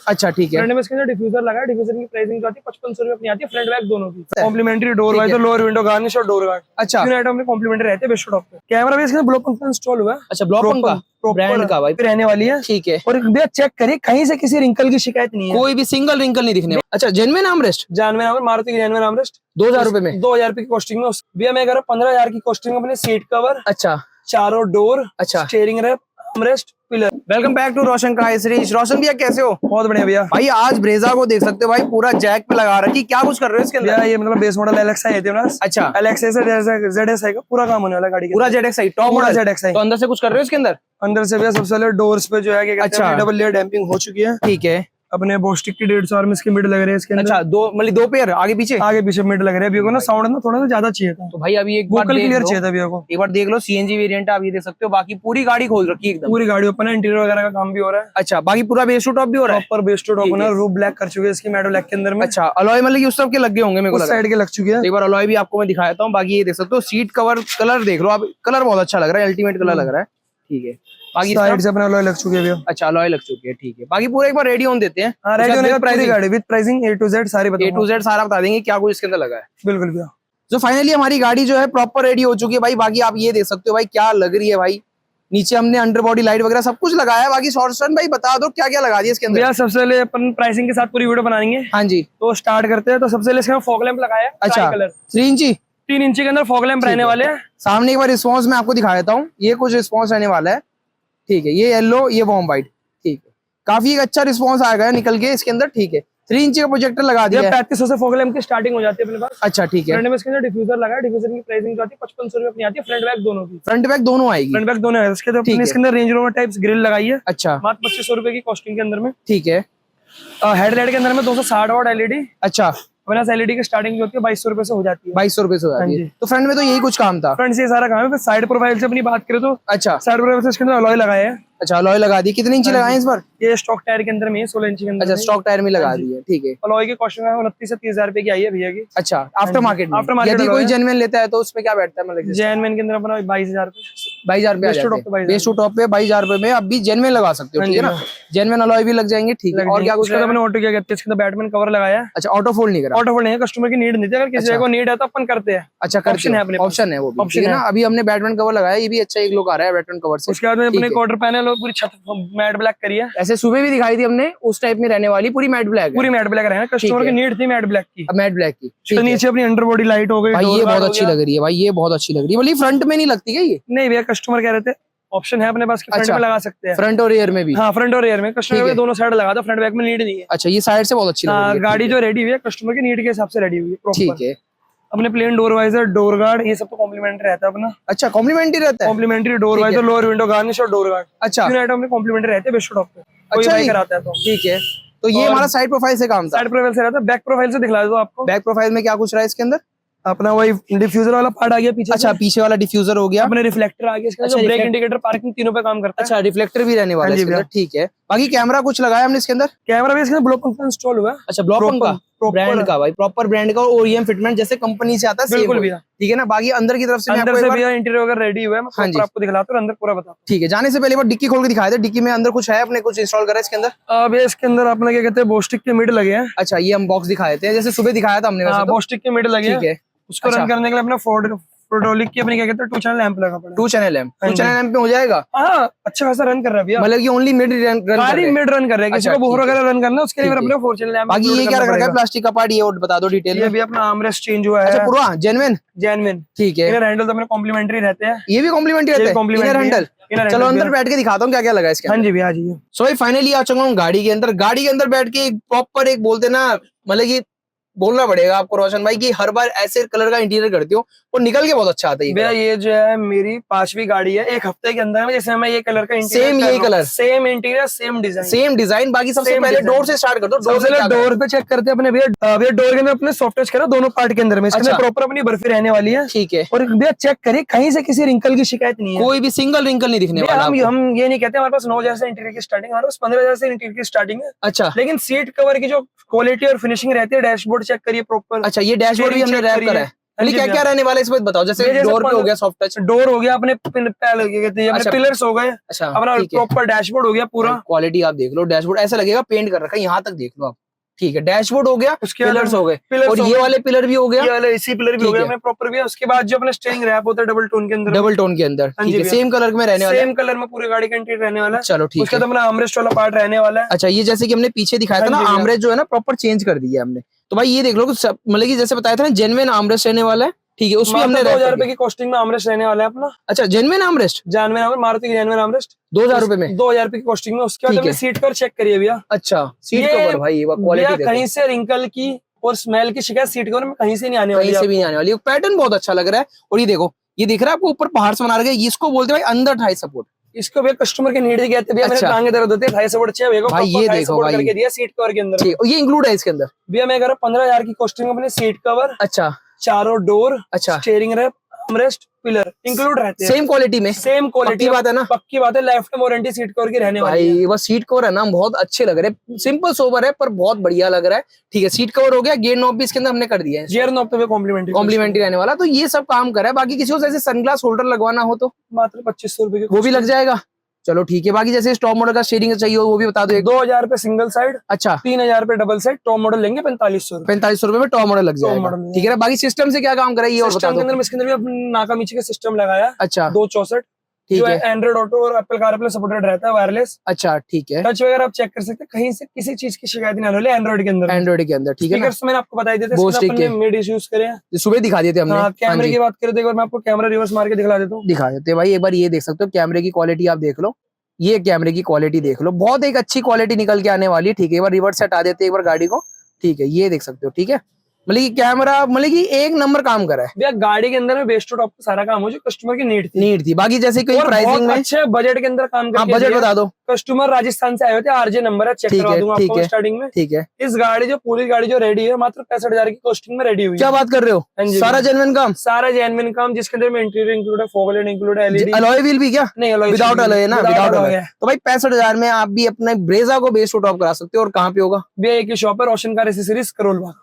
अच्छा ठीक है। फ्रंट में इसके अंदर डिफ्यूजर लगा है। डिफ्यूजर की प्राइसिंग जो आती है 5500 रुपए अपनी आती है, फ्रंट बैक दोनों की। Complimentary door visor, lower window garnish और डोर गार्ड। अच्छा, तीन आइटम में कॉम्प्लीमेंट्री रहते हैं बेस्ट टॉप पे। कैमरा भी इसके अंदर ब्लॉक पंखा इंस्टॉल हुआ है। अच्छा ब्लॉक पंखा ब्रांड का भाई रहने वाली है। ठीक है। और भैया चेक करिए, कहीं से किसी रिंकल की शिकायत नहीं है, कोई भी सिंगल रिंकल नहीं दिखने। अच्छा जेन्युइन आर्मरेस्ट, जानवे नाम मारुति की जानवे आर्मरेस्ट 2000 रुपए में, 2000 रुपए की कॉस्टिंग में। भैया मैं कह रहा हूँ 15000 की कॉस्टिंग में अपने सीट कवर, अच्छा चारों डोर, अच्छा steering wrap, armrest, pillar. Welcome back to Roshan का सीरीज। रोशन भैया कैसे हो? बहुत बढ़िया भैया। भाई आज ब्रेजा को देख सकते हो भाई, पूरा जैक पे लगा रखी। क्या कुछ कर रहे हो इसके अंदर? भैया ये मतलब बेस मॉडल एलएक्सआई है ना। अच्छा एलएक्सआई से जेडएसआई का पूरा काम होने वाला गाड़ी के पूरा ZXi टॉप पूरा मॉडल। ZXi। तो अंदर से कुछ कर रहे हो इसके अंदर? अंदर से भैया सबसे पहले डोर्स पे जो है क्या कहते हैं, अच्छा। डबल लेयर डैम्पिंग हो चुकी है। ठीक है। अपने बोस्टिक की 150 आर्म इसके मिड लग रहे हैं इसके अंदर। अच्छा दो मतलब दो पेयर आगे पीछे मिड लग रहे हैं। अभी को ना साउंड ना थोड़ा सा ज्यादा चाहिए था, तो भाई अभी एक बार वोकल देख क्लियर लो, चाहिए था भैया को। एक बार देख लो। CNG वेरिएंट है, आप ये देख सकते हो। बाकी पूरी गाड़ी खोल रखी है एकदम, पूरी गाड़ी ओपन है, इंटीरियर वगैरह का काम भी हो रहा है। अच्छा बाकी पूरा बेस टू टॉप भी हो रहा है। प्रॉपर बेस टू टॉप होना है। रूफ ब्लैक कर चुके हैं इसकी मैडो ब्लैक के अंदर में। अच्छा अलॉय मतलब कि उस सब के लग गए होंगे मेरे को उस लगा। साइड के लग चुके हैं। एक बार अलॉय भी आपको मैं दिखाता हूँ। बाकी ये देख सकते हो सीट कवर कलर देख लो आप, कलर बहुत अच्छा लग रहा है, अल्टीमेट कलर लग रहा है। ठीक है बाकी साइड से अपना अलॉय लग चुके हैं भैया। अच्छा अलॉय लग चुकी है ठीक है। बाकी पूरा एक बार रेडी ऑन देते हैं। हाँ रेडी होने का पूरी गाड़ी with pricing A to Z सारी A to Z सारा बता देंगे क्या कुछ इसके अंदर लगा है। बिल्कुल भैया। तो फाइनली हमारी गाड़ी जो है प्रॉपर रेडी हो चुकी है भाई। बाकी आप ये देख सकते हो भाई क्या लग रही है भाई। नीचे हमने अंडर बॉडी लाइट वगैरह सब कुछ लगाया है। बाकी शॉर्टसन भाई बता दो क्या क्या लगा दिया इसके अंदर। भैया सबसे पहले अपन प्राइसिंग के साथ पूरी वीडियो बनाएंगे। हाँ जी तो स्टार्ट करते हैं। तो सबसे पहले इसके फॉग लैंप लगाया है। अच्छा कलर 3 इंची 3 इंची के अंदर फॉग लैंप रहने वाले हैं। सामने एक बार रिस्पॉन्स मैं आपको दिखा देता हूँ। ये कुछ रिस्पॉन्स रहने वाला है। ठीक है ये येलो ये वॉर्म व्हाइट। ठीक है काफी एक अच्छा रिस्पॉन्स आएगा निकल के इसके अंदर। ठीक है 3 इंची का प्रोजेक्टर लगा दिया। 3500 से फॉग लैंप की स्टार्टिंग हो जाती है अपने पास। अच्छा ठीक है। फ्रंट में इसके अंदर डिफ्यूजर लगा है। डिफ्यूजर की प्राइसिंग जो आती है 5500 रुपए अपनी आती है, फ्रंट बैक दोनों की। फ्रंट बैक दोनों आएगी। फ्रंट बैक दोनों है। उसके बाद अपने इसके अंदर रेंज रोवर टाइप्स ग्रिल लगाई है। अच्छा मात्र 2500 रुपए की कॉस्टिंग के अंदर में। ठीक है। हेडलाइट के अंदर में 260 वाट LED। अच्छा अपना LED की स्टार्टिंग जो होती है 2200 रुपए से हो जाती है। 2200 रुपए से हो जाती है। तो फ्रंट में तो यही कुछ काम था। फ्रंट से सारा काम है। फिर साइड प्रोफाइल से अपनी बात करें तो अच्छा साइड प्रोफाइल से इसके अंदर अलॉय लगाए हैं। अच्छा अलॉय लगा दी। कितने इंची लगाए इस बार? ये स्टॉक टायर के अंदर में 16 इंच के अंदर। अच्छा स्टॉक टायर में लगा दी है। ठीक है। अलॉय की कॉस्टिंग 29 से 30 हजार रुपए की आई है भैया की। अच्छा आफ्टर मार्केट में। आफ्टर मार्केट यदि कोई जेन्युइन लेता है तो उसमें क्या बैठता है मतलब? जेन्युइन के अंदर अपना 22000 रुपए 22000 रुपए बेस टू टॉप पे 22000 रुपए में आप भी जेन्युइन लगा सकते हो। ठीक है ना, जेन्युइन अलॉय भी लग जाएंगे। ठीक है और क्या कुछ अपने ऑटो क्या कहते हैं इसके अंदर बैटमैन कवर लगाया है। अच्छा ऑटो फोल्ड नहीं करा। ऑटो फोल्ड नहीं है, कस्टमर की नीड नहीं थी। अगर किसी को नीड है तो अपन करते हैं। अच्छा ऑप्शन है अपने पास। ऑप्शन है वो भी। ऑप्शन ठीक है है ना। अभी हमने बैटमैन कवर लगाया, ये भी अच्छा एक लुक आ रहा है बैटमैन कवर से। उसके बाद में अपने क्वार्टर पैनल और पूरी छत मैट ब्लैक करी है। ऐसे सुबह भी दिखाई थी हमने उस टाइप में रहने वाली पूरी मैट ब्लैक। पूरी मैट ब्लैक रहना, कस्टमर की नीड थी मैट ब्लैक की। मैट ब्लैक की। तो नीचे अपनी अंडर बॉडी लाइट हो गई भाई ये बहुत अच्छी लग रही है भाई, ये बहुत अच्छी लग रही है। बोली फ्रंट में नहीं लगती क्या ये? नहीं भैया कस्टमर कह रहे थे ऑप्शन है अपने पास कि फ्रंट में लगा सकते हैं। फ्रंट और रियर में भी? हाँ फ्रंट और रियर में। कस्टमर में दोनों साइड लगा था, फ्रंट बैक में नीड नहीं है। अच्छा ये साइड से बहुत अच्छी लग रही है। गाड़ी जो रेडी हुई है कस्टमर की नीड के हिसाब से रेडी हुई है। ठीक है। अपने plain door visor, door guard, ये सब तो कॉम्प्लीमेंट्री रहता है अपना। अच्छा कॉम्प्लीमेंट्री रहता है। Complimentary door visor, lower window garnish और डोर गार्ड। अच्छा तीन आइटम में कॉम्प्लीमेंट्री रहते हैं बेस्ट टॉप पे। कोई अच्छा बाइक कराता है तो ठीक है। तो ये हमारा साइड प्रोफाइल से काम था। साइड प्रोफाइल से रहता है। बैक प्रोफाइल से दिखला दो आपको। बैक प्रोफाइल में क्या कुछ रहा है इसके अंदर? अपना वही डिफ्यूजर वाला पार्ट आ गया पीछे। अच्छा पीछे वाला डिफ्यूजर हो गया। अपने रिफ्लेक्टर आ गया इसके अंदर। ब्रेक इंडिकेटर पार्किंग तीनों पे काम करता है। अच्छा रिफ्लेक्टर भी रहने वाला है इसके अंदर। ठीक है। बाकी कैमरा कुछ लगाया हमने इसके अंदर? कैमरा भी इसके अंदर ब्लॉक पंखा इंस्टॉल हुआ है। अच्छा ब्लॉक पंखा ब्रांड का भाई, प्रॉपर ब्रांड का और OEM फिटमेंट जैसे कंपनी से आता है। बिल्कुल भैया। ठीक है ना। बाकी अंदर की तरफ से अंदर से भैया इंटीरियर वगैरह रेडी हुआ है। मैं प्रॉपर आपको दिखलाता हूं, अंदर पूरा बता। ठीक है। जाने से पहले बार डिक्की खोल के दिखाया था। डिक्की में अंदर कुछ है अपने कुछ इंस्टॉल करा है इसके अंदर? अब इसके अंदर अपने क्या कहते हैं बोस्टिक के मिड लगे हैं। अच्छा ये हम बॉक्स दिखाए थे जैसे सुबह दिखाया था हमने वैसे। बोस्टिक के मिड लगे हैं। ठीक है। उसको रन करने के लिए अपना फोर्डोलिक की अपनी क्या कहते हैं 2 चैनल लैंप लगा पड़ा। 2 चैनल लैंप। 2 चैनल लैंप पे हो जाएगा। हाँ अच्छा खासा रन कर रहा है भैया। मतलब कि ओनली मिड रन कर रहा है। किसी को बोर वगैरह रन करना उसके लिए अपने 4 चैनल लैंप। बाकी ये क्या रख रखा है प्लास्टिक का पार्ट, ये और बता दो डिटेल में। ये भी अपना आर्मरेस्ट चेंज हुआ है। अच्छा पूरा जेन्युइन। ठीक है। इनर हैंडल तो अपने कॉम्प्लीमेंट्री रहते हैं। ये भी कॉम्प्लीमेंट्री रहता है इनर हैंडल। चलो अंदर बैठ के दिखाता हूँ क्या क्या लगा इसके। हाँ जी भैया आ जाइए। सो भाई फाइनली आ चुका हूँ गाड़ी के अंदर। गाड़ी के अंदर बैठ के प्रॉपर एक बोलते ना मतलब कि बोलना पड़ेगा आपको रोशन भाई कि हर बार ऐसे कलर का इंटीरियर करते हो और निकल के बहुत अच्छा आता है। भैया ये जो है मेरी 5वीं गाड़ी है। एक हफ्ते के अंदर में जैसे मैं ये कलर का इंटीरियर सेम यही colour, same interior, same design. बाकी सबसे पहले डोर से स्टार्ट कर दो। डोर पे चेक करते हैं अपने भैया। डोर के अंदर अपने सॉफ्ट टच करा दोनों पार्ट के अंदर में। इसके प्रॉपर अपनी बर्फी रहने वाली है। ठीक है। और भैया चेक करिए कहीं से किसी रिंकल की शिकायत नहीं है। कोई भी सिंगल रिंकल नहीं दिखने वाला। हम ये नहीं कहते हमारे पास 9000 से इंटीरियर की स्टार्टिंग, हमारे पास 15000 से इंटीरियर की स्टार्टिंग है। अच्छा लेकिन सीट कवर की जो क्वालिटी और फिनिशिंग रहती है, डैशबोर्ड चेक करिए प्रॉपर। अच्छा ये डैशबोर्ड भी हमने रैप करा है। मतलब क्या क्या रहने वाला है इस बात बताओ, जैसे डोर पे हो गया सॉफ्ट टच, डोर हो गया अपने कहते हैं अपने पिलर्स हो गए, अच्छा अपना प्रॉपर डैशबोर्ड हो गया पूरा। क्वालिटी आप देख लो, डैशबोर्ड ऐसा लगेगा पेंट कर रखा है, यहाँ तक देख लो आप। ठीक है, डैशबोर्ड हो गया, उसके पिलर्स हो गए, और ये वाले पिलर भी हो गया, ये वाले एसी पिलर भी हो गया, प्रॉपर भी है। उसके बाद जो अपना स्टीयरिंग रैप होता है डबल टोन के अंदर, डबल टोन के अंदर, ठीक है, सेम कलर में रहने वाला है, सेम कलर में पूरी गाड़ी का इंटीरियर रहने वाला है। चलो ठीक है। उसके बाद अपना आर्मरेस्ट वाला पार्ट रहने वाला है। अच्छा, ये जैसे कि हमने पीछे दिखाया था ना आर्मरेस्ट जो है ना प्रॉपर चेंज कर दिया हमने, तो भाई ये देख लो मतलब कि जैसे बताया था ना जेन्युइन आर्मरेस्ट रहने वाला है, ठीक है, उसमें हमने 2000 रुपए की कॉस्टिंग में आर्मरेस्ट रहने वाला है अपना। अच्छा, जेन्युइन आर्मरेस्ट, मारुति की जेन्युइन आर्मरेस्ट 2000 रुपए में, 2000 रुपए की कॉस्टिंग में। उसके बाद अपने सीट कवर चेक करिए भैया। अच्छा, सीट कवर भाई क्वालिटी देखो, कहीं से रिंकल की और स्मेल की शिकायत सीट कवर में कहीं से नहीं आने वाली, कहीं से भी नहीं आने वाली। पैटर्न बहुत अच्छा लग रहा है, और ये देखो, ये दिख रहा है आपको ऊपर पहाड़ से बना रखे, इसको बोलते हैं भाई अंदर थाई सपोर्ट। इसको भैया कस्टमर के नीड से कहते हैं भैया, मेरे टांगे दर्द होते हैं, थाई सपोर्ट चाहिए भैया, भाई ये देखो भाई करके दिया सीट कवर के अंदर, ये इंक्लूड है इसके अंदर भैया। मैं कह रहा हूँ 15,000 की कॉस्टिंग में अपने सीट कवर, अच्छा, चारों डोर, अच्छा, steering wrap, armrest, pillar include रहते हैं, सेम क्वालिटी में, सेम क्वालिटी बात है ना, पक्की बात है। Life time warranty seat cover की रहने वाली है भाई। वो सीट कवर है ना बहुत अच्छे लग रहे हैं, सिंपल सोबर है पर बहुत बढ़िया लग रहा है। ठीक है, सीट कवर हो गया, गियर नॉब भी इसके अंदर हमने कर दिया है, गियर नॉब तो कॉम्प्लीमेंट्री रहने वाला, तो ये सब काम कर रहा है। बाकी किसी को जैसे सनग्लास होल्डर लगवाना हो तो मात्र 2500 रुपए वो भी लग जाएगा, चलो ठीक है। बाकी जैसे टॉप मॉडल का स्टीयरिंग चाहिए वो भी बता दो। 2000 रुपए सिंगल साइड, अच्छा, 3000 रुपए डबल साइड, टॉप मॉडल लेंगे 4500 रुपए में टॉप मॉडल लग जाएगा, ठीक है। बाकी सिस्टम से क्या काम कराइए और बता दो। इसके अंदर भी नाका मीची का सिस्टम लगाया, अच्छा, 264 जो है एंड्रॉइड ऑटो और एप्पल कारप्ले सपोर्टेड रहता है, वायरलेस। अच्छा, ठीक है, टच वगैरह आप चेक कर सकते हैं, कहीं से किसी चीज की शिकायत नहीं आने वाली एंड्रॉइड के अंदर, ठीक है ना। मैंने आपको बताई देते हैं, मिड इश्यूज करे सुबह दिखा देते हमने। कैमरे की बात करें तो एक बार मैं आपको कैमरा रिवर्स मार के दिखा देता हूँ, दिखा देते भाई। एक बार ये देख सकते हो कैमरे की क्वालिटी, आप देख लो, ये कैमरे की क्वालिटी देख लो, बहुत एक अच्छी क्वालिटी निकल के आने वाली है, ठीक है। एक बार रिवर्स से हटा देते हैं एक बार गाड़ी को, ठीक है, ये देख सकते हो, ठीक है। मतलब कि कैमरा मतलब कि एक नंबर काम करा है भैया। गाड़ी के अंदर में बेस्ट टू टॉप सारा काम हो जो कस्टमर की नीड थी। बाकी जैसे कोई प्राइसिंग में अच्छे बजट के अंदर काम करके बजट बता दो। कस्टमर राजस्थान से आए होते, आरजे नंबर है, चेक करवा दूंगा आपको स्टार्टिंग में, ठीक है। इस गाड़ी जो पूरी गाड़ी जो रेडी है मात्र 65,000 की कॉस्टिंग में रेडी हुई है। क्या बात कर रहे हो, सारा जेन्युइन काम, सारा जेन्युइन काम, जिसके अंदर में इंटीरियर इंक्लूड है, फॉग लाइट इंक्लूड है, एलईडी, अलॉय व्हील भी क्या नहीं, विदाउट अलॉय है ना, विदाउट अलॉय। तो भाई 65,000 में आप भी अपने ब्रेजा को बेस्ट टू टॉप करा सकते हो। और कहाँ पे होगा भैया? एक ही शॉप है, रोशन कार एसेसरीज, करोल बाग।